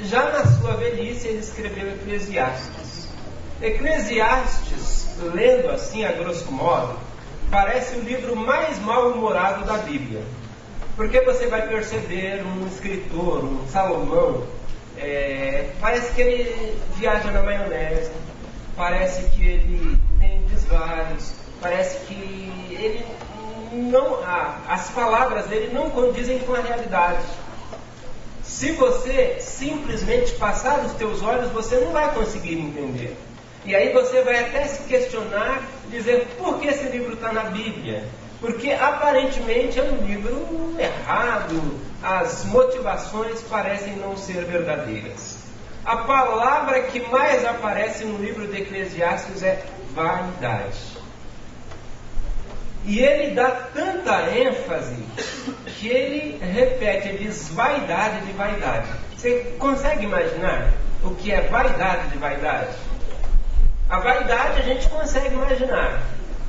já na sua velhice ele escreveu Eclesiastes. Eclesiastes, lendo assim a grosso modo, parece o livro mais mal-humorado da Bíblia. Porque você vai perceber um escritor, um Salomão, parece que ele viaja na maionese, parece que ele tem desvaриos, parece que ele não, as palavras dele não condizem com a realidade. Se você simplesmente passar os teus olhos, você não vai conseguir entender. E aí você vai até se questionar, dizer, por que esse livro está na Bíblia? Porque aparentemente é um livro errado, as motivações parecem não ser verdadeiras. A palavra que mais aparece no livro de Eclesiastes é vaidade. E ele dá tanta ênfase que ele repete, ele diz vaidade de vaidade. Você consegue imaginar o que é vaidade de vaidade? A vaidade a gente consegue imaginar.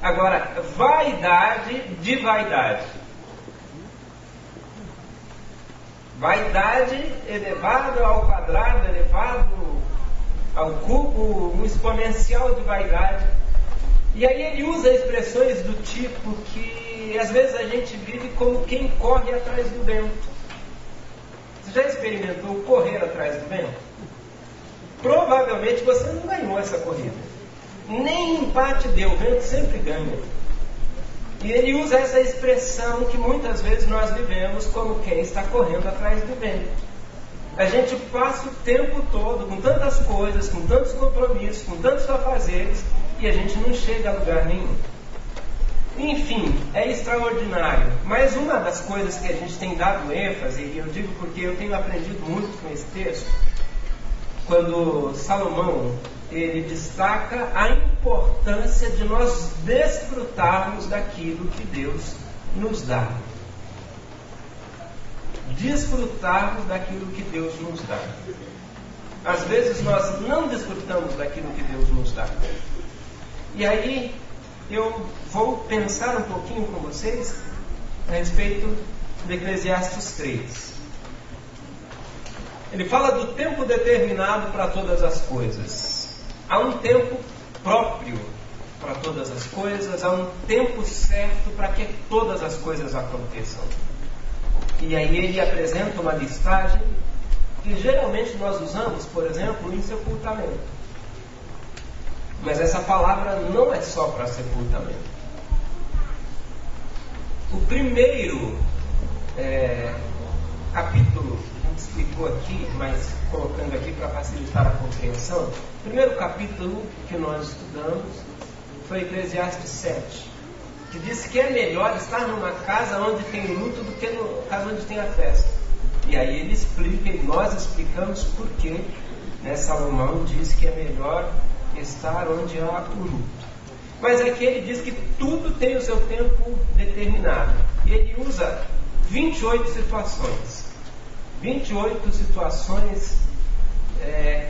Agora, vaidade de vaidade. Vaidade elevado ao quadrado, elevado ao cubo, um exponencial de vaidade. E aí ele usa expressões do tipo que às vezes a gente vive como quem corre atrás do vento. Você já experimentou correr atrás do vento? Provavelmente você não ganhou essa corrida. Nem empate deu, o vento sempre ganha. E ele usa essa expressão que muitas vezes nós vivemos como quem está correndo atrás do vento. A gente passa o tempo todo com tantas coisas, com tantos compromissos, com tantos afazeres, e a gente não chega a lugar nenhum. Enfim, é extraordinário. Mas uma das coisas que a gente tem dado ênfase, e eu digo porque eu tenho aprendido muito com esse texto, quando Salomão ele destaca a importância de nós desfrutarmos daquilo que Deus nos dá. Desfrutarmos daquilo que Deus nos dá. Às vezes nós não desfrutamos daquilo que Deus nos dá. E aí eu vou pensar um pouquinho com vocês a respeito de Eclesiastes 3. Ele fala do tempo determinado para todas as coisas. Há um tempo próprio para todas as coisas, há um tempo certo para que todas as coisas aconteçam. E aí ele apresenta uma listagem que geralmente nós usamos, por exemplo, em sepultamento. Mas essa palavra não é só para sepultamento. O primeiro capítulo, a gente explicou aqui, mas colocando aqui para facilitar a compreensão, o primeiro capítulo que nós estudamos foi Eclesiastes 7, que diz que é melhor estar numa casa onde tem luto do que numa casa onde tem a festa. E aí ele explica, e nós explicamos por que Salomão diz que é melhor estar onde há o luto. Mas aqui ele diz que tudo tem o seu tempo determinado. E ele usa 28 situações. 28 situações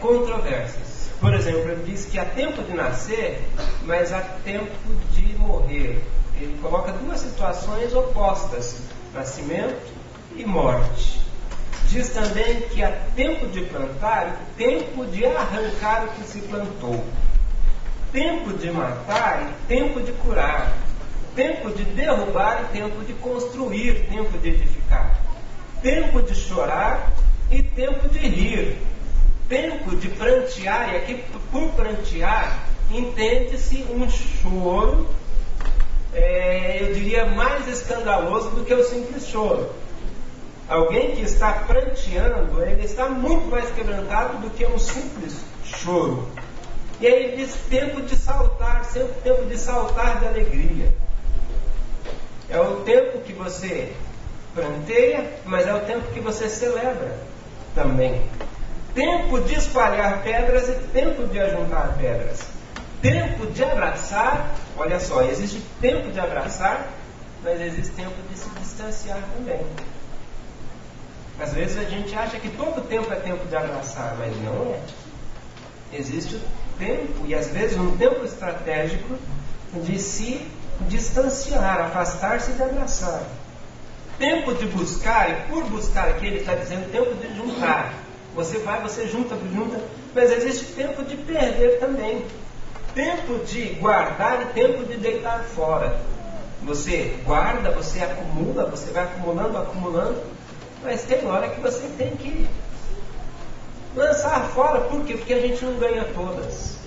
controversas. Por exemplo, ele diz que há tempo de nascer, mas há tempo de morrer. Ele coloca duas situações opostas, nascimento e morte. Diz também que há tempo de plantar e tempo de arrancar o que se plantou. Tempo de matar e tempo de curar. Tempo de derrubar e tempo de construir, tempo de edificar. Tempo de chorar e tempo de rir. Tempo de prantear, e aqui por prantear entende-se um choro, eu diria mais escandaloso do que o simples choro. Alguém que está pranteando, ele está muito mais quebrantado do que um simples choro. E aí ele diz tempo de saltar, sempre tempo de saltar de alegria. É o tempo que você pranteia, mas é o tempo que você celebra também. Tempo de espalhar pedras e tempo de ajuntar pedras. Tempo de abraçar, olha só, existe tempo de abraçar, mas existe tempo de se distanciar também. Às vezes a gente acha que todo tempo é tempo de abraçar, mas não é. Existe o tempo, e às vezes um tempo estratégico, de se distanciar, afastar-se de abraçar. Tempo de buscar, e por buscar aqui ele está dizendo tempo de juntar. Você vai, você junta, mas existe tempo de perder também. Tempo de guardar e tempo de deitar fora. Você guarda, você acumula, você vai acumulando, mas tem hora que você tem que lançar fora. Por quê? Porque a gente não ganha todas.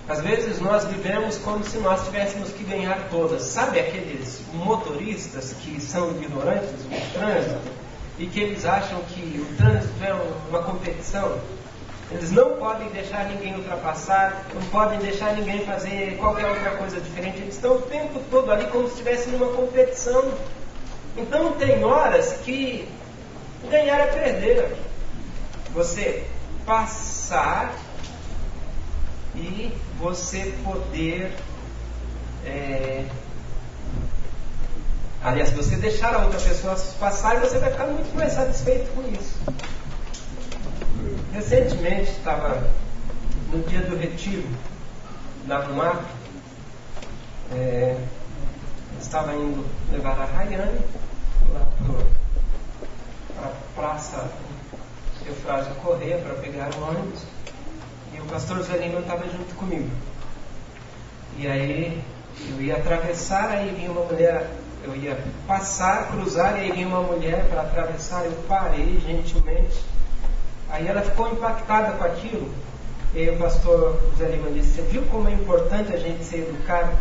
Às vezes nós vivemos como se nós tivéssemos que ganhar todas. Sabe aqueles motoristas que são ignorantes no trânsito e que eles acham que o trânsito é uma competição? Eles não podem deixar ninguém ultrapassar, não podem deixar ninguém fazer qualquer outra coisa diferente. Eles estão o tempo todo ali como se estivessem numa competição. Então tem horas que ganhar é perder. Você passar e você poder... Aliás, você deixar a outra pessoa passar e você vai ficar muito mais satisfeito com isso. Recentemente, estava no dia do retiro da Rumac, estava indo levar a Rayane lá para a Praça Eufrásio Corrêa para pegar o ônibus, e o pastor Zé Lima estava junto comigo. E aí eu ia atravessar, aí vinha uma mulher, eu ia passar, cruzar, e aí vinha uma mulher para atravessar, eu parei gentilmente. Aí ela ficou impactada com aquilo. E aí o pastor José Lima disse: você viu como é importante a gente ser educado?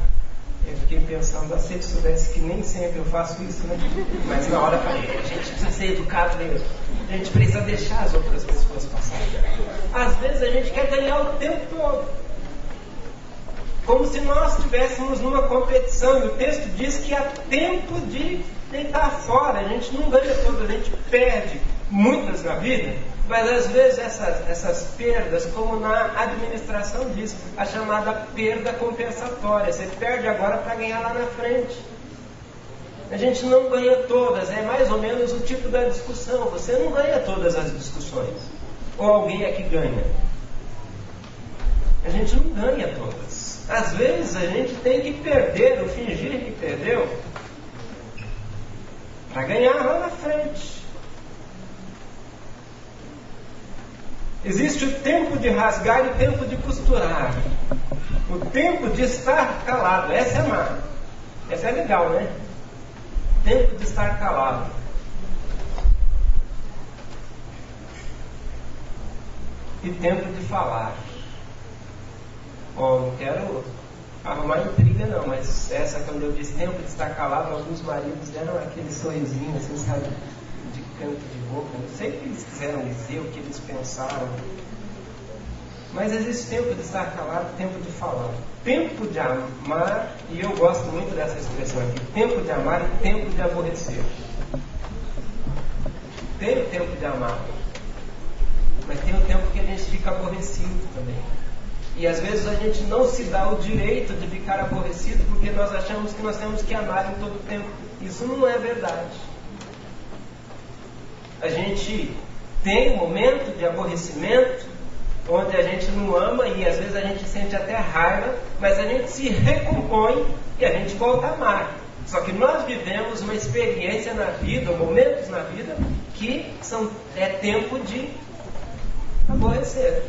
Eu fiquei pensando, se ele soubesse que nem sempre eu faço isso, né? Mas na hora eu falei, a gente precisa ser educado mesmo. A gente precisa deixar as outras pessoas passarem. Às vezes a gente quer ganhar o tempo todo, como se nós estivéssemos numa competição. E o texto diz que há tempo de deitar fora. A gente não ganha todas, a gente perde muitas na vida. Mas às vezes essas perdas, como na administração diz, a chamada perda compensatória. Você perde agora para ganhar lá na frente. A gente não ganha todas, é mais ou menos o tipo da discussão. Você não ganha todas as discussões. Ou alguém é que ganha. A gente não ganha todas. Às vezes a gente tem que perder, ou fingir que perdeu, para ganhar lá na frente. Existe o tempo de rasgar e o tempo de costurar. O tempo de estar calado. Essa é má. Essa é legal, né? Tempo de estar calado. E tempo de falar. Não quero arrumar intriga não, mas essa, quando eu disse tempo de estar calado, alguns maridos deram aquele sorrisinho assim, sabe? Canto de boca, não sei o que eles quiseram dizer, o que eles pensaram, mas existe tempo de estar calado, tempo de falar, tempo de amar, e eu gosto muito dessa expressão aqui, tempo de amar e tempo de aborrecer. Tem o tempo de amar, mas tem o tempo que a gente fica aborrecido também, e às vezes a gente não se dá o direito de ficar aborrecido porque nós achamos que nós temos que amar em todo o tempo. Isso não é verdade. A gente tem um momento de aborrecimento, onde a gente não ama e às vezes a gente sente até raiva, mas a gente se recompõe e a gente volta a amar. Só que nós vivemos uma experiência na vida, momentos na vida, que é tempo de aborrecer.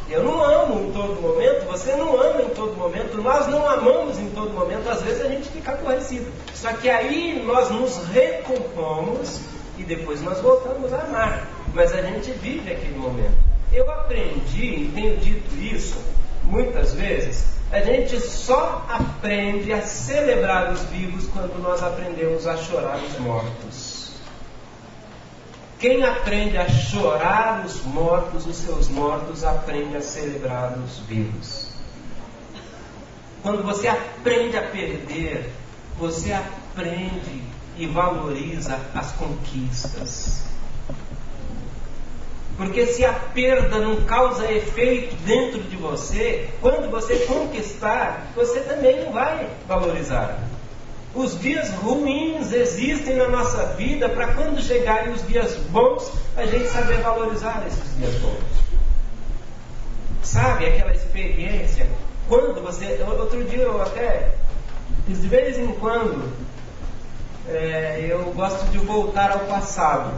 Eu não amo em todo momento, você não ama em todo momento, nós não amamos em todo momento, às vezes a gente fica aborrecido. Só que aí nós nos recompomos e depois nós voltamos a amar. Mas a gente vive aquele momento. Eu aprendi, e tenho dito isso muitas vezes, a gente só aprende a celebrar os vivos quando nós aprendemos a chorar os mortos. Quem aprende a chorar os mortos, os seus mortos, aprende a celebrar os vivos. Quando você aprende a perder, você aprende e valoriza as conquistas. Porque se a perda não causa efeito dentro de você, quando você conquistar, você também não vai valorizar. Os dias ruins existem na nossa vida para quando chegarem os dias bons, a gente saber valorizar esses dias bons. Sabe aquela experiência? Quando você... Outro dia eu até fiz de vez em quando eu gosto de voltar ao passado.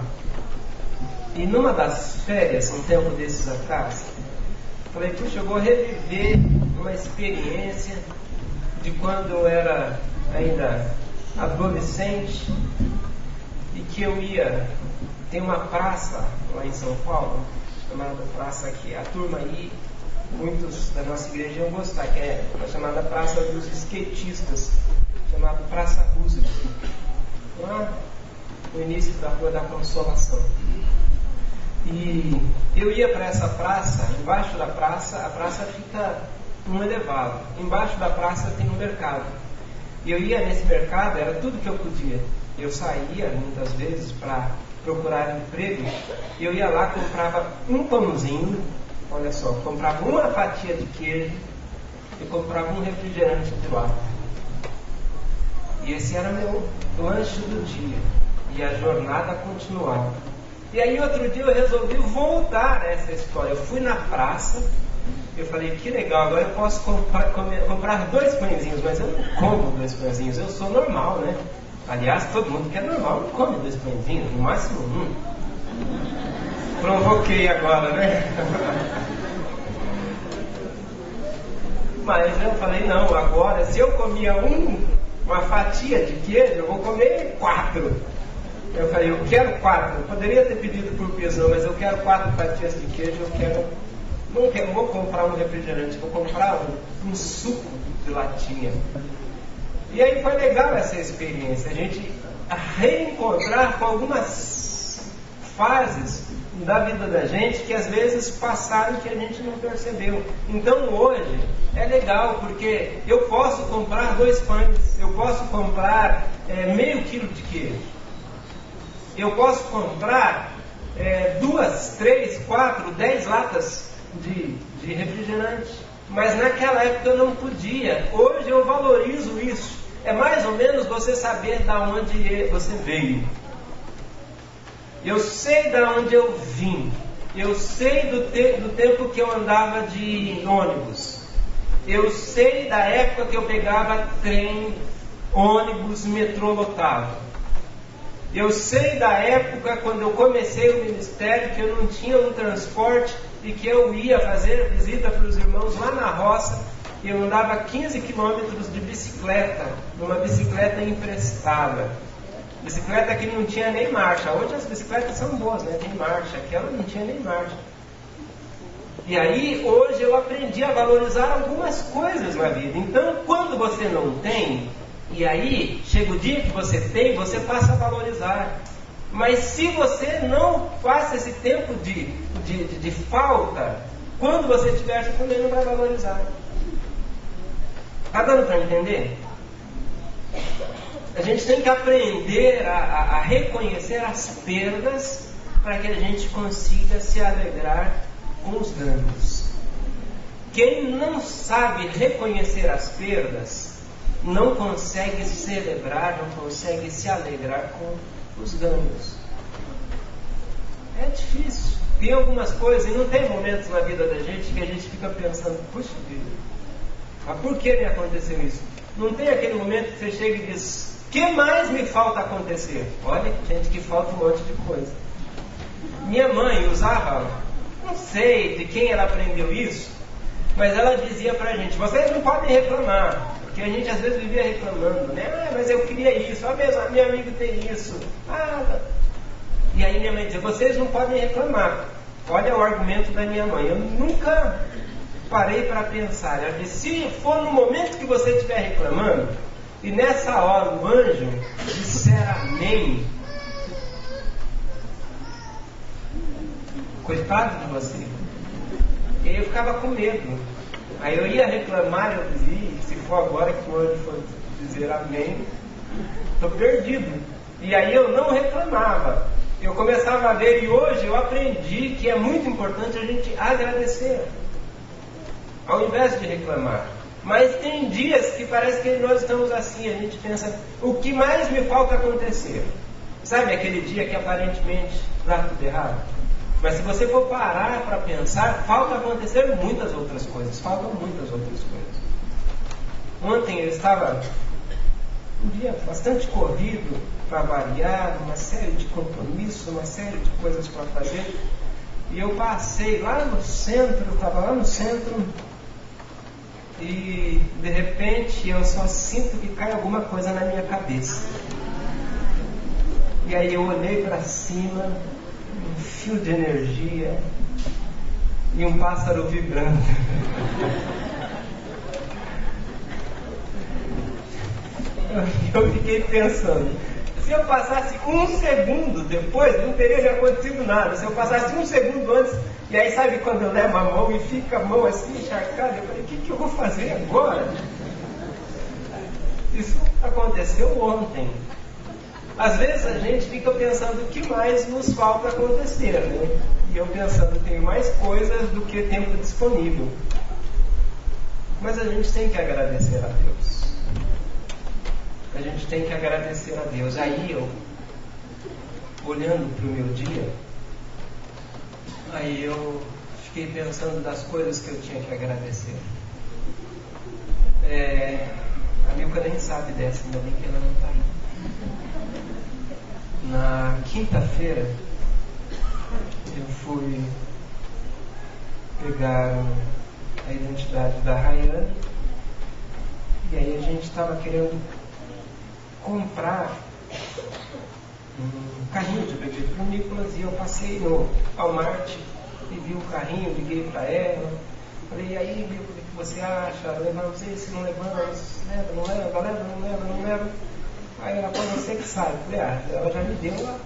E numa das férias, um tempo desses atrás, falei, puxa, eu vou reviver uma experiência de quando eu era ainda adolescente e que eu ia. Tem uma praça lá em São Paulo, chamada praça que a turma aí, muitos da nossa igreja iam gostar, que é a chamada Praça dos Skatistas, chamada Praça Roosevelt, lá no início da Rua da Consolação. E eu ia para essa praça, embaixo da praça, a praça fica num elevado, embaixo da praça tem um mercado. E eu ia nesse mercado, era tudo que eu podia. Eu saía muitas vezes para procurar emprego, e eu ia lá, comprava um pãozinho, olha só, comprava uma fatia de queijo e comprava um refrigerante de lata. E esse era meu lanche do dia. E a jornada continuava. E aí outro dia eu resolvi voltar a essa história. Eu fui na praça, eu falei, que legal, agora eu posso comprar 2 pãezinhos, mas eu não como 2 pãezinhos, eu sou normal, né? Aliás, todo mundo que é normal não come 2 pãezinhos, no máximo 1. Provoquei agora, né? Mas eu falei, não, agora se eu comia uma fatia de queijo, eu vou comer 4. Eu falei, eu quero 4. Eu poderia ter pedido por peso, mas eu quero 4 fatias de queijo, não vou comprar um refrigerante, vou comprar um suco de latinha. E aí foi legal essa experiência, a gente reencontrar com algumas fases da vida da gente que às vezes passaram que a gente não percebeu. Então hoje é legal porque eu posso comprar 2 pães, eu posso comprar meio quilo de queijo, eu posso comprar 2, 3, 4, 10 latas de refrigerante. Mas naquela época eu não podia. Hoje eu valorizo isso. É mais ou menos você saber de onde você veio. Eu sei de onde eu vim. Eu sei do tempo que eu andava de ônibus. Eu sei da época que eu pegava trem, ônibus, metrô lotado. Eu sei da época quando eu comecei o ministério que eu não tinha um transporte e que eu ia fazer visita para os irmãos lá na roça. Eu andava 15 quilômetros de bicicleta, numa bicicleta emprestada. Bicicleta que não tinha nem marcha. Hoje as bicicletas são boas, né? Tem marcha. Aquela não tinha nem marcha. E aí, hoje eu aprendi a valorizar algumas coisas na vida. Então, quando você não tem, e aí chega o dia que você tem, você passa a valorizar. Mas se você não passa esse tempo de falta, quando você tiver, você também não vai valorizar. Está dando para entender? A gente tem que aprender a reconhecer as perdas para que a gente consiga se alegrar com os ganhos. Quem não sabe reconhecer as perdas não consegue celebrar, não consegue se alegrar com os ganhos. É difícil. Tem algumas coisas, e não tem momentos na vida da gente que a gente fica pensando, puxa vida, mas por que me aconteceu isso? Não tem aquele momento que você chega e diz, o que mais me falta acontecer? Olha, gente, que falta um monte de coisa. Minha mãe usava, não sei de quem ela aprendeu isso, mas ela dizia pra gente, vocês não podem reclamar, porque a gente às vezes vivia reclamando, né? Mas eu queria isso, minha amiga tem isso. E aí minha mãe dizia, vocês não podem reclamar. Olha o argumento da minha mãe, eu nunca parei para pensar. Ela disse, se for no momento que você estiver reclamando, e nessa hora o anjo disser amém, coitado de você. E aí eu ficava com medo. Aí eu ia reclamar, eu dizia, se for agora que o anjo for dizer amém, estou perdido. E aí eu não reclamava. Eu começava a ver, e hoje eu aprendi que é muito importante a gente agradecer, ao invés de reclamar. Mas tem dias que parece que nós estamos assim, a gente pensa, o que mais me falta acontecer? Sabe aquele dia que aparentemente dá tudo errado? Mas se você for parar para pensar, falta acontecer muitas outras coisas, faltam muitas outras coisas. Ontem eu estava um dia bastante corrido, para variar, uma série de compromissos, uma série de coisas para fazer. E eu passei lá no centro, eu estava lá no centro, e de repente eu só sinto que cai alguma coisa na minha cabeça. E aí eu olhei para cima, um fio de energia e um pássaro vibrando. Eu fiquei pensando, se eu passasse um segundo depois, não teria acontecido nada. Se eu passasse um segundo antes, e aí sabe quando eu levo a mão e fica a mão assim encharcada, eu falei, o que eu vou fazer agora? Isso aconteceu ontem. Às vezes a gente fica pensando o que mais nos falta acontecer, né? E eu pensando, tenho mais coisas do que tempo disponível. Mas a gente tem que agradecer a Deus. A gente tem que agradecer a Deus. Aí eu, olhando para o meu dia, aí eu fiquei pensando das coisas que eu tinha que agradecer. A Milka nem sabe dessa, ainda bem que ela não está aí. Na quinta-feira, eu fui pegar a identidade da Rayane, e aí a gente estava querendo comprar um carrinho de bebê para o Nicolas, e eu passei no Walmart e vi o carrinho, liguei para ela, falei, e aí, Milka, o que você acha? Levamos esse, não levamos? Leva, não leva, não leva. Aí ela falou, você que sabe. Eu falei, ela já me deu a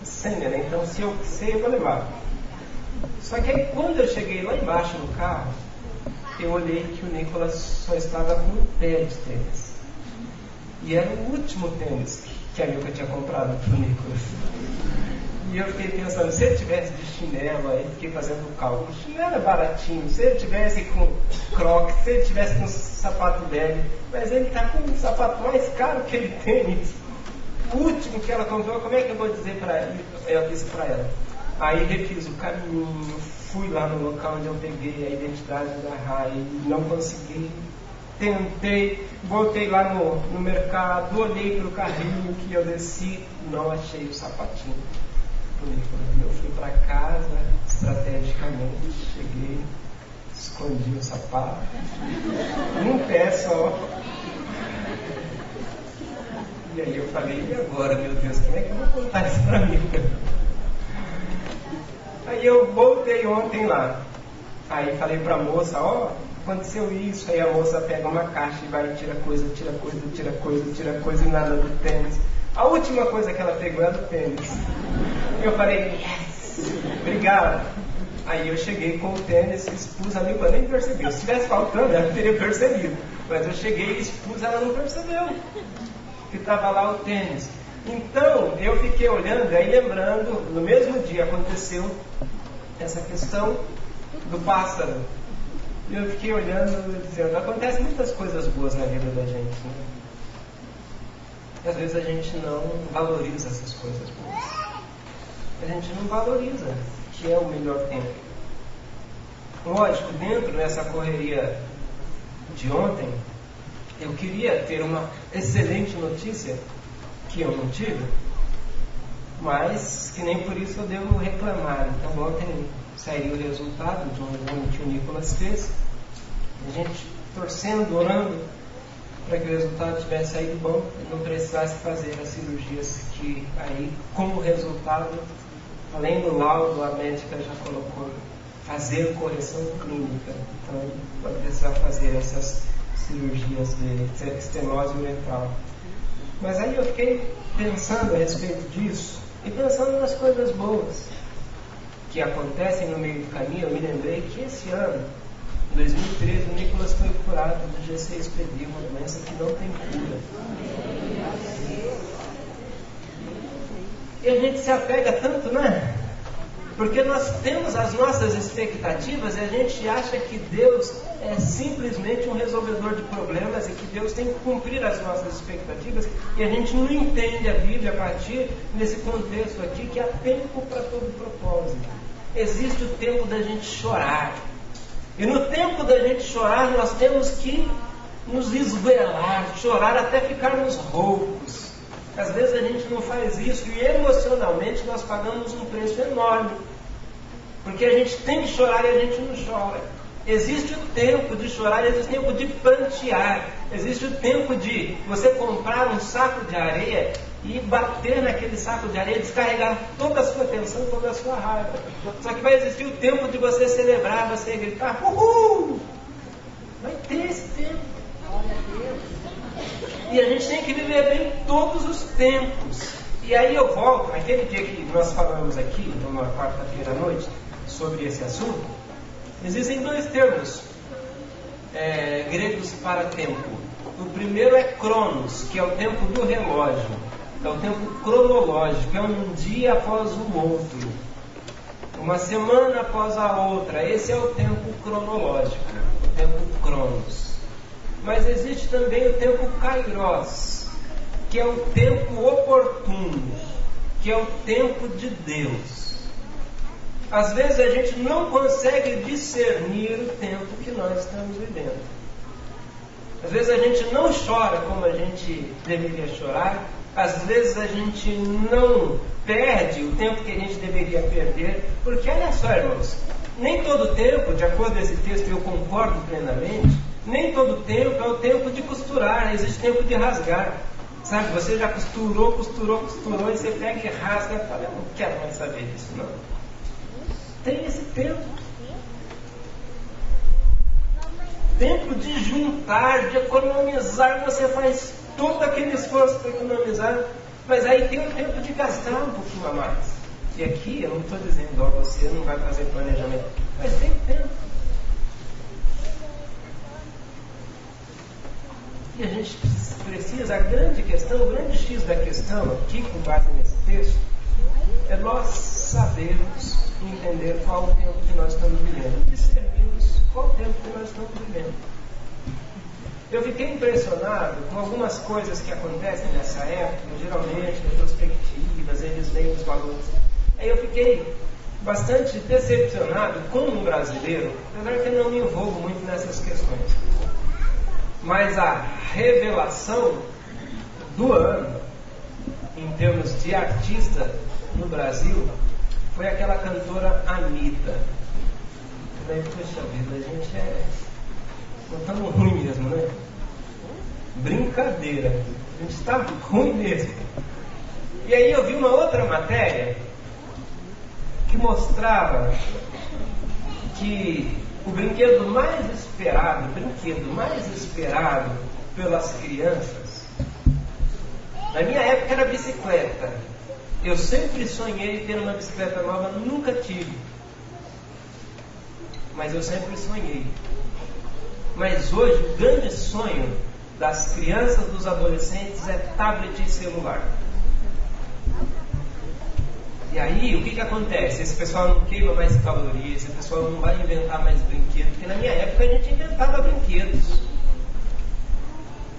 senha, né? Então se eu sei, eu vou levar. Só que aí quando eu cheguei lá embaixo no carro, eu olhei que o Nicolas só estava com um pé de tênis. E era o último tênis que a Milka tinha comprado para o Nicolas. E eu fiquei pensando, se ele tivesse de chinelo, aí fiquei fazendo cálculo. Chinelo é baratinho, se ele tivesse com crocs, se ele tivesse com sapato dele, mas ele está com um sapato mais caro que ele tênis. O último que ela comprou, como é que eu vou dizer para ela? Eu disse para ela. Aí refiz o caminho, fui lá no local onde eu peguei a identidade da Rai, não consegui. Tentei, voltei lá no mercado, olhei para o carrinho que eu desci, não achei o sapatinho. Eu fui para casa, estrategicamente, cheguei, escondi o sapato, um pé só. E aí eu falei, e agora, meu Deus, como é que eu vou contar isso para mim? Aí eu voltei ontem lá, aí falei para a moça, aconteceu isso. Aí a moça pega uma caixa e vai e tira coisa e nada do tênis. A última coisa que ela pegou era do tênis. Eu falei, yes, obrigado. Aí eu cheguei com o tênis, expus, a Milka nem percebeu. Se tivesse faltando, ela teria percebido. Mas eu cheguei e expus, ela não percebeu que estava lá o tênis. Então, eu fiquei olhando, aí lembrando, no mesmo dia aconteceu essa questão do pássaro. E eu fiquei olhando, dizendo, acontecem muitas coisas boas na vida da gente, né? E às vezes a gente não valoriza essas coisas boas. A gente não valoriza que é o melhor tempo. Lógico, dentro dessa correria de ontem, eu queria ter uma excelente notícia, que eu não tive, mas que nem por isso eu devo reclamar. Então ontem saiu o resultado de um exame que o Nicolas fez, a gente torcendo, orando para que o resultado tivesse saído bom e não precisasse fazer as cirurgias que aí, como resultado, além do laudo, a médica já colocou fazer correção clínica. Então vai precisar fazer essas cirurgias de estenose uretral. Mas aí eu fiquei pensando a respeito disso e pensando nas coisas boas que acontecem no meio do caminho. Eu me lembrei que esse ano, em 2013, o Nicolas foi curado do G6PD, uma doença que não tem cura. E a gente se apega tanto, né? Porque nós temos as nossas expectativas e a gente acha que Deus é simplesmente um resolvedor de problemas e que Deus tem que cumprir as nossas expectativas, e a gente não entende a Bíblia a partir desse contexto aqui, que há tempo para todo propósito. Existe o tempo da gente chorar. E no tempo da gente chorar, nós temos que nos esgoelar, chorar até ficarmos roucos. Às vezes a gente não faz isso e emocionalmente nós pagamos um preço enorme. Porque a gente tem que chorar e a gente não chora. Existe o tempo de chorar, existe o tempo de prantear. Existe o tempo de você comprar um saco de areia e bater naquele saco de areia, descarregar toda a sua tensão, toda a sua raiva. Só que vai existir o tempo de você celebrar, você gritar, uhul! Vai ter esse tempo. E a gente tem que viver bem todos os tempos. E aí eu volto, naquele dia que nós falamos aqui, numa quarta-feira à noite, sobre esse assunto, existem dois termos gregos para tempo. O primeiro é cronos, que é o tempo do relógio, é o tempo cronológico, é um dia após o outro, uma semana após a outra. Esse é o tempo cronológico, o tempo cronos. Mas existe também o tempo kairos, que é o tempo oportuno, que é o tempo de Deus. Às vezes a gente não consegue discernir o tempo que nós estamos vivendo. Às vezes a gente não chora como a gente deveria chorar. Às vezes a gente não perde o tempo que a gente deveria perder. Porque olha só, irmãos, nem todo tempo, de acordo com esse texto, eu concordo plenamente, nem todo tempo é o tempo de costurar, existe tempo de rasgar. Sabe, você já costurou, e você pega e rasga e fala, eu não quero mais saber disso, não. Tem esse tempo. Tempo de juntar, de economizar, você faz todo aquele esforço para economizar, mas aí tem o tempo de gastar um pouquinho a mais. E aqui eu não estou dizendo, ó, você não vai fazer planejamento, mas tem tempo. E a gente precisa, a grande questão, o grande X da questão, aqui com base nesse texto, é nós sabermos entender qual o tempo que nós estamos vivendo, discernirmos qual o tempo que nós estamos vivendo. Eu fiquei impressionado com algumas coisas que acontecem nessa época, geralmente, retrospectivas, eles leem os valores. Aí eu fiquei bastante decepcionado com um brasileiro, apesar que eu não me envolvo muito nessas questões. Mas a revelação do ano, em termos de artista no Brasil, foi aquela cantora Anitta. Daí, poxa vida, a gente não estamos ruim mesmo, né? Brincadeira, a gente está ruim mesmo. E aí eu vi uma outra matéria que mostrava que o brinquedo mais esperado pelas crianças, na minha época era bicicleta. Eu sempre sonhei ter uma bicicleta nova, nunca tive. Mas eu sempre sonhei. Mas hoje o grande sonho das crianças, dos adolescentes é tablet e celular. E aí, o que acontece? Esse pessoal não queima mais calorias, esse pessoal não vai inventar mais brinquedos, porque na minha época a gente inventava brinquedos.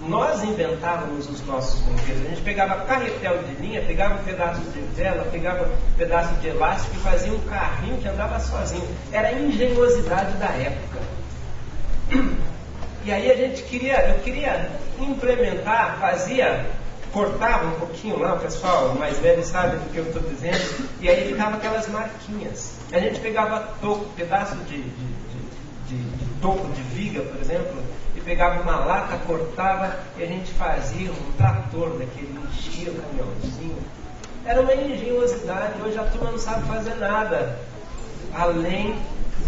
Nós inventávamos os nossos brinquedos. A gente pegava carretel de linha, pegava um pedaço de vela, pegava um pedaço de elástico e fazia um carrinho que andava sozinho. Era a engenhosidade da época. E aí eu queria implementar, cortava um pouquinho lá, o pessoal mais velho sabe do que eu estou dizendo, e aí ficava aquelas marquinhas. A gente pegava pedaço de toco de viga, por exemplo, e pegava uma lata, cortava, e a gente fazia um trator daquele, enchia o caminhãozinho. Era uma engenhosidade. Hoje a turma não sabe fazer nada, além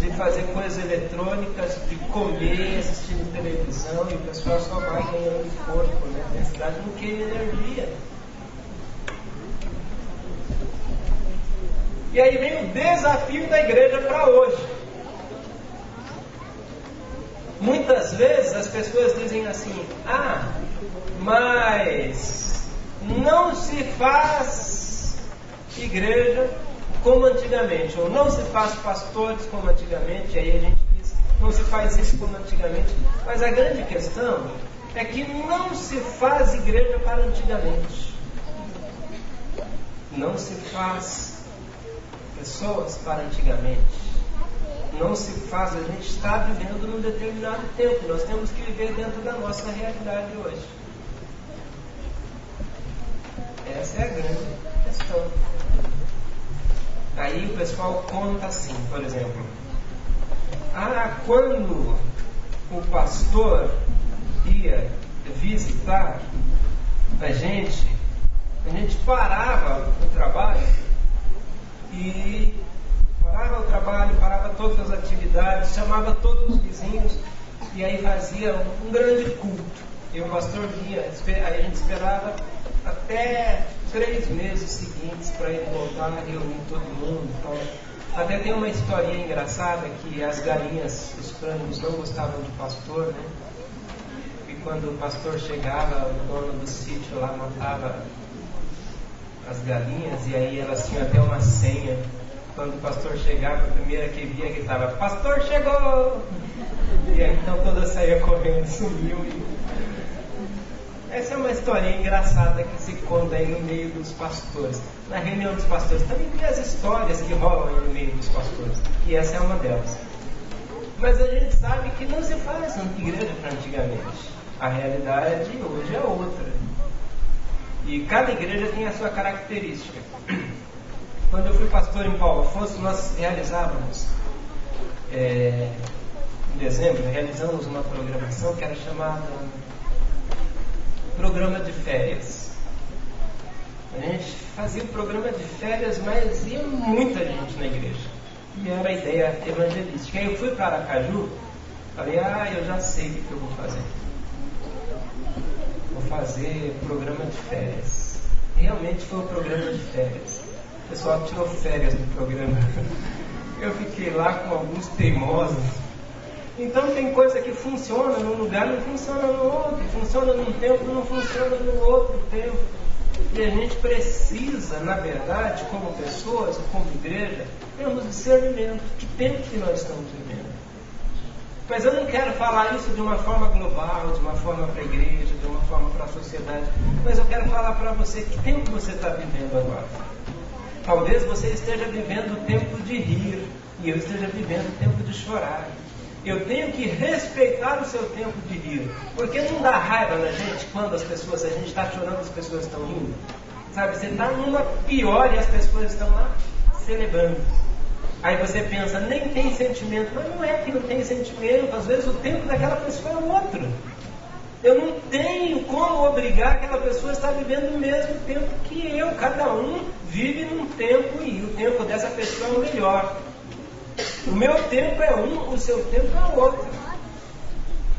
de fazer coisas eletrônicas, de comer, assistindo televisão, e o pessoal só vai ganhando de corpo, né? A cidade não queima energia. E aí vem o desafio da igreja para hoje. Muitas vezes as pessoas dizem assim, mas não se faz igreja como antigamente, ou não se faz pastores como antigamente, e aí a gente diz, não se faz isso como antigamente. Mas a grande questão é que não se faz igreja para antigamente. Não se faz pessoas para antigamente. Não se faz, a gente está vivendo num determinado tempo, nós temos que viver dentro da nossa realidade hoje. Essa é a grande questão. Aí o pessoal conta assim, por exemplo, quando o pastor ia visitar a gente parava o trabalho parava todas as atividades, chamava todos os vizinhos e aí fazia um grande culto. E o pastor vinha, aí a gente esperava até 3 meses seguintes para ele voltar a reunir todo mundo. Então, até tem uma historinha engraçada que as galinhas, os frangos não gostavam de pastor, né? E quando o pastor chegava, o dono do sítio lá matava as galinhas e aí elas tinham até uma senha. Quando o pastor chegava, a primeira que via gritava: "Pastor chegou!" E aí então toda saía correndo, sumiu. Essa é uma historinha engraçada que se conta aí no meio dos pastores. Na reunião dos pastores também tem as histórias que rolam aí no meio dos pastores, e essa é uma delas. Mas a gente sabe que não se faz igreja para antigamente. A realidade hoje é outra. E cada igreja tem a sua característica. Quando eu fui pastor em Paulo Afonso, nós realizávamos, em dezembro, realizamos uma programação que era chamada Programa de Férias. A gente fazia o programa de férias, mas ia muita gente na igreja. E era a ideia evangelística. Aí eu fui para Aracaju, falei, eu já sei o que eu vou fazer. Vou fazer programa de férias. Realmente foi um programa de férias. O pessoal tirou férias do programa. Eu fiquei lá com alguns teimosos. Então tem coisa que funciona num lugar, não funciona no outro. Funciona num tempo, não funciona no outro tempo. E a gente precisa, na verdade, como pessoas, como igreja, ter um discernimento. Que tempo que nós estamos vivendo? Mas eu não quero falar isso de uma forma global, de uma forma para a igreja, de uma forma para a sociedade. Mas eu quero falar para você que tempo você está vivendo agora. Talvez você esteja vivendo o tempo de rir e eu esteja vivendo o tempo de chorar. Eu tenho que respeitar o seu tempo de rir, porque não dá raiva na gente quando a gente está chorando, as pessoas estão rindo. Sabe, você está numa pior e as pessoas estão lá celebrando. Aí você pensa, nem tem sentimento. Mas não é que não tem sentimento, às vezes o tempo daquela pessoa é outro. Eu não tenho como obrigar aquela pessoa a estar vivendo o mesmo tempo que eu. Cada um vive num tempo e o tempo dessa pessoa é o melhor. O meu tempo é um, o seu tempo é outro.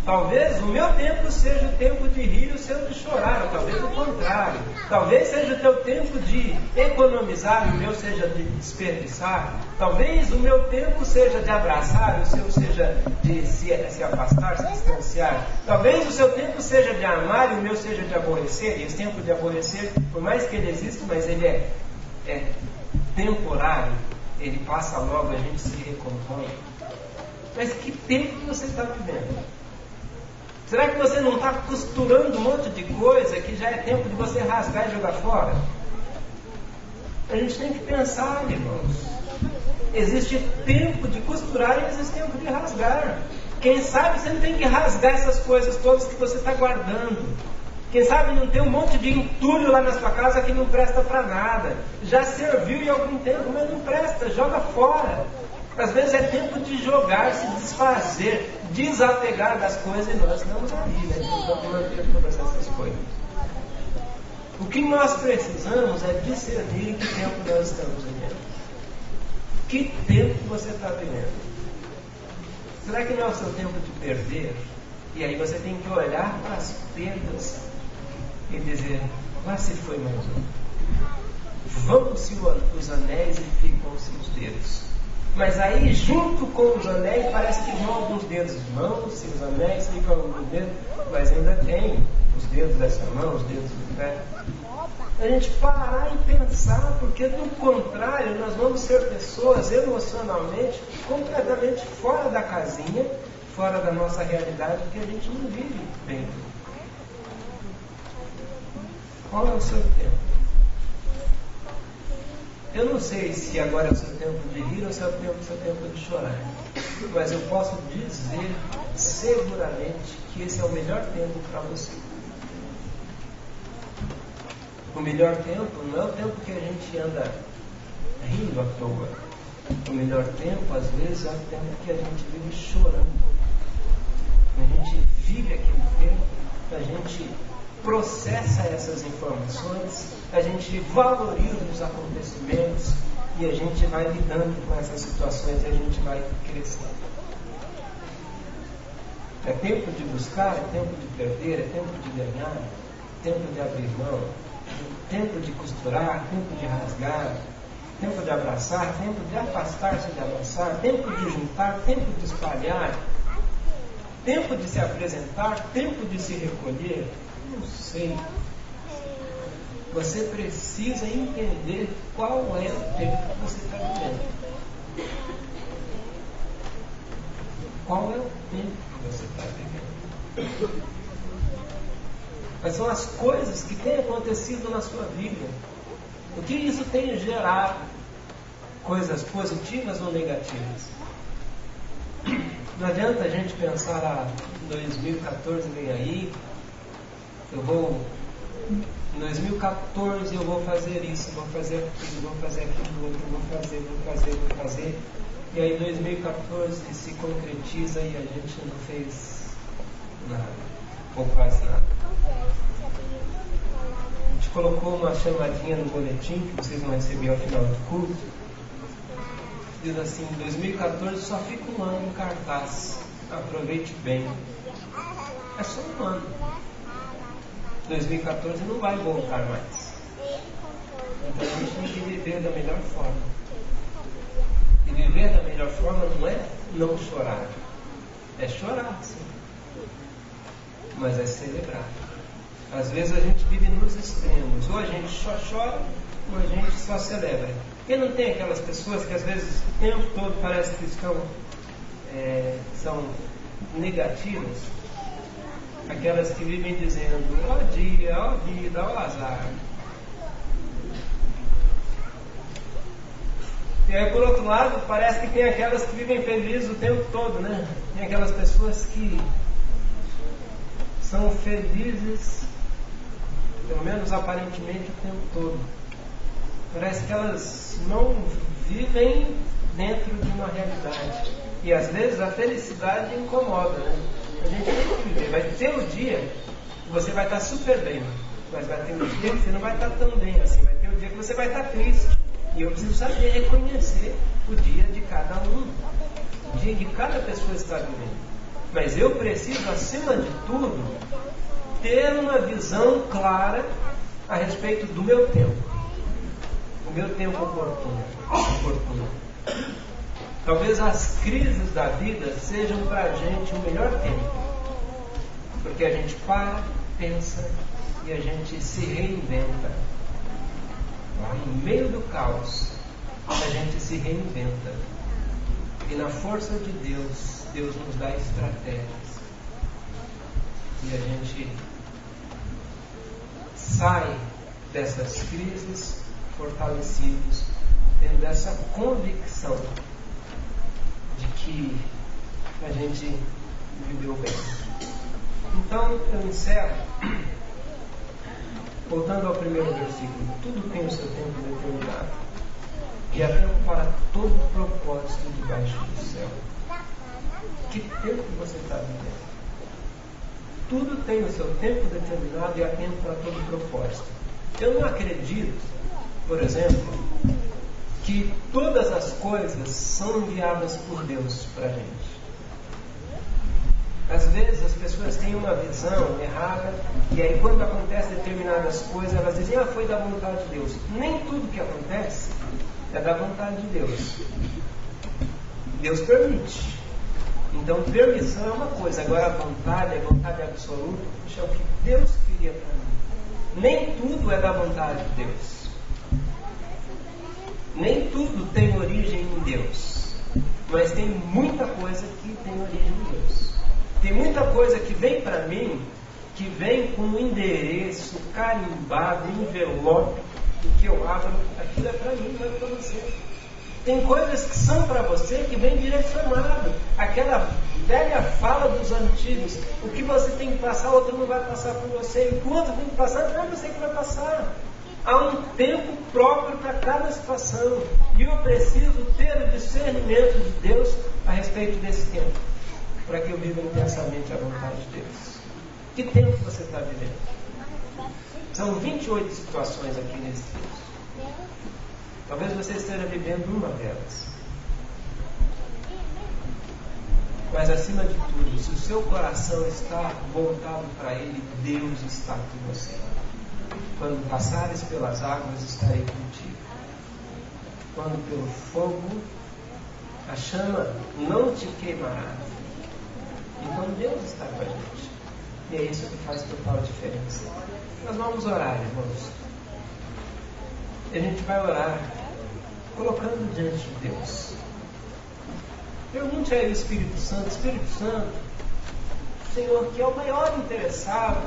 Talvez o meu tempo seja o tempo de rir e o seu de chorar, ou talvez o contrário. Talvez seja o teu tempo de economizar e o meu seja de desperdiçar. Talvez o meu tempo seja de abraçar e o seu seja de se afastar, se distanciar. Talvez o seu tempo seja de amar e o meu seja de aborrecer. E esse tempo de aborrecer, por mais que ele exista, mas ele é temporário. Ele passa logo, a gente se recompõe. Mas que tempo você está vivendo? Será que você não está costurando um monte de coisa que já é tempo de você rasgar e jogar fora? A gente tem que pensar, irmãos. Existe tempo de costurar e existe tempo de rasgar. Quem sabe você não tem que rasgar essas coisas todas que você está guardando. Quem sabe não tem um monte de entulho lá na sua casa que não presta para nada. Já serviu em algum tempo, mas não presta, joga fora. Às vezes é tempo de jogar, se desfazer, desapegar das coisas e nós estamos ali, né? Tentando manter todas essas coisas. O que nós precisamos é discernir em que tempo nós estamos vivendo. Que tempo você está vivendo? Será que não é o seu tempo de perder? E aí você tem que olhar para as perdas e dizer, lá se foi mais um. Vão-se os anéis e ficam-se os dedos. Mas aí, junto com os anéis, parece que vão alguns dedos. Vão-se os anéis, ficam alguns dedos, mas ainda tem os dedos dessa mão, os dedos do pé. A gente parar e pensar, porque do contrário, nós vamos ser pessoas emocionalmente completamente fora da casinha, fora da nossa realidade, porque a gente não vive bem. Qual é o seu tempo? Eu não sei se agora é o seu tempo de rir ou se é o seu tempo de chorar. Mas eu posso dizer seguramente que esse é o melhor tempo para você. O melhor tempo não é o tempo que a gente anda rindo à toa. O melhor tempo, às vezes, é o tempo que a gente vive chorando. A gente vive aquele tempo, a gente processa essas informações, a gente valoriza os acontecimentos e a gente vai lidando com essas situações e a gente vai crescendo. É tempo de buscar, é tempo de perder, é tempo de ganhar, é tempo de abrir mão, é tempo de costurar, é tempo de rasgar, é tempo de abraçar, é tempo de afastar-se de abraçar, é tempo de juntar, é tempo de espalhar, tempo de se apresentar, tempo de se recolher. Não sei. Você precisa entender qual é o tempo que você está vivendo. Qual é o tempo que você está vivendo? Quais são as coisas que têm acontecido na sua vida? O que isso tem gerado? Coisas positivas ou negativas? Não adianta a gente pensar, 2014 vem aí, em 2014 eu vou fazer isso, vou fazer aquilo, outro, vou fazer. E aí 2014 se concretiza e a gente não fez nada, ou quase nada. A gente colocou uma chamadinha no boletim que vocês vão receber ao final do culto. Diz assim, 2014 só fica um ano em cartaz. Aproveite bem. É só um ano. 2014 não vai voltar mais. Então a gente tem que viver da melhor forma. E viver da melhor forma não é não chorar. É chorar, sim. Mas é celebrar. Às vezes a gente vive nos extremos. Ou a gente só chora, ou a gente só celebra. E não tem aquelas pessoas que às vezes o tempo todo parece que são negativas? Aquelas que vivem dizendo, ó dia, ó vida, ó azar. E aí, por outro lado, parece que tem aquelas que vivem felizes o tempo todo, né? Tem aquelas pessoas que são felizes, pelo menos aparentemente, o tempo todo. Parece que elas não vivem dentro de uma realidade. E às vezes a felicidade incomoda, né? A gente tem que viver. Vai ter o dia que você vai estar super bem, mas vai ter o dia que você não vai estar tão bem assim. Vai ter o dia que você vai estar triste. E eu preciso saber reconhecer o dia de cada um, o dia que cada pessoa está vivendo. Mas eu preciso, acima de tudo, ter uma visão clara a respeito do meu tempo. O meu tempo oportuno. Talvez as crises da vida sejam para a gente o melhor tempo. Porque a gente para, pensa e a gente se reinventa. Lá no meio do caos, a gente se reinventa. E na força de Deus, Deus nos dá estratégias. E a gente sai dessas crises fortalecidos, tendo essa convicção de que a gente viveu bem. Então eu encerro voltando ao primeiro versículo. Tudo tem o seu tempo determinado e há tempo para todo propósito debaixo do céu. Que tempo você está vivendo? Tudo tem o seu tempo determinado e há tempo para todo propósito. Eu não acredito, por exemplo, que todas as coisas são enviadas por Deus para a gente. Às vezes as pessoas têm uma visão errada e aí quando acontecem determinadas coisas elas dizem, foi da vontade de Deus. Nem tudo que acontece é da vontade de Deus. Deus permite. Então permissão é uma coisa, agora a vontade absoluta, é o que Deus queria para mim. Nem tudo é da vontade de Deus. Nem tudo tem origem em Deus. Mas tem muita coisa que tem origem em Deus. Tem muita coisa que vem para mim, que vem com um endereço carimbado, envelope, e que eu abro, aquilo é para mim, não é para você. Tem coisas que são para você que vem direcionado. Aquela velha fala dos antigos, o que você tem que passar, o outro não vai passar por você, e o que o outro tem que passar, não é você que vai passar. Há um tempo próprio para cada situação. E eu preciso ter o discernimento de Deus a respeito desse tempo, para que eu viva intensamente a vontade de Deus. Que tempo você está vivendo? São 28 situações aqui nesse texto. Talvez você esteja vivendo uma delas. Mas acima de tudo, se o seu coração está voltado para Ele, Deus está com você. Quando passares pelas águas, estarei contigo. Quando pelo fogo, a chama não te queimará. Então Deus está com a gente. E é isso que faz total diferença. Nós vamos orar, irmãos. E a gente vai orar colocando diante de Deus. Pergunte aí ao Espírito Santo: Espírito Santo, Senhor, que é o maior interessado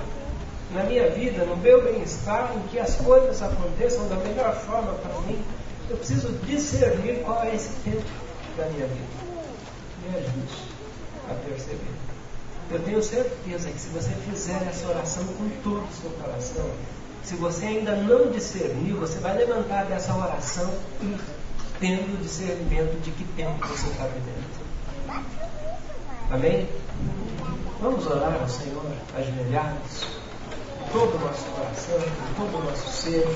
na minha vida, no meu bem-estar, em que as coisas aconteçam da melhor forma para mim. Eu preciso discernir qual é esse tempo da minha vida. Me ajude a perceber. Eu tenho certeza que se você fizer essa oração com todo o seu coração, se você ainda não discernir, você vai levantar dessa oração tendo discernimento de que tempo você está vivendo. Amém? Vamos orar ao Senhor, ajoelhados, com todo o nosso coração, com todo o nosso ser.